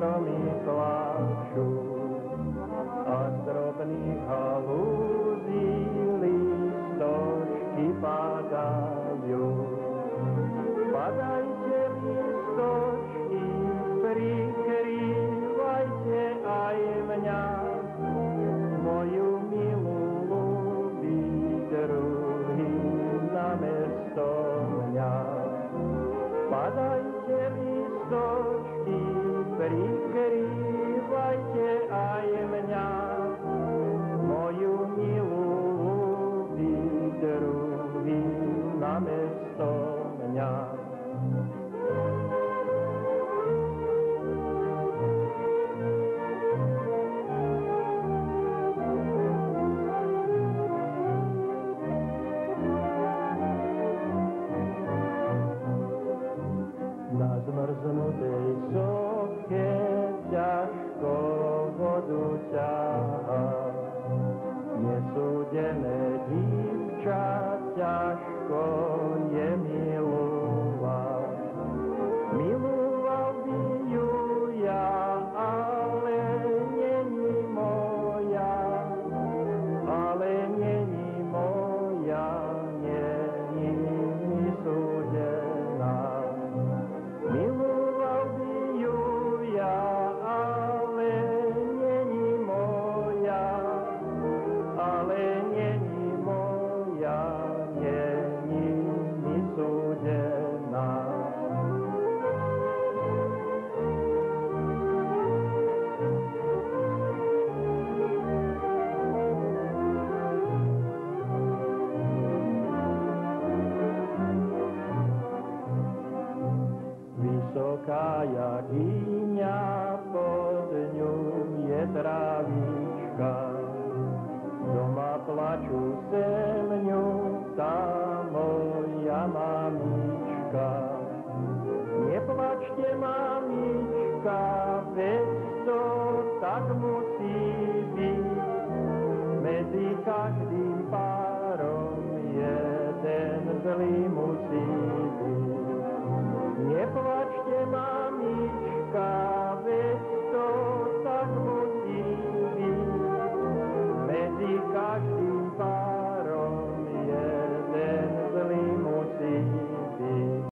stromy pláču a z drobných halúzí listočky padajú. Padajte listočky, prikrývajte aj mňa, moju milú ľubí druhý namiesto mňa. Padajte listočky, prikrývajte aj mňa, moju milú ľubí druhý namiesto mňa. Na zmrznutej soche ťažko vodu ťahá, nesúdené dívča ťažko je milovať. Miloval by ju ja, ale není moja, ale není moja, není mi súdená. Miloval by ju ja, ale není moja, ale není moja, není mi súdená. Vysoká jakyňa, pod ňu je trávička, doma plačú sem ňu tá moja mamička. Neplačte, mamička, veď to tak môj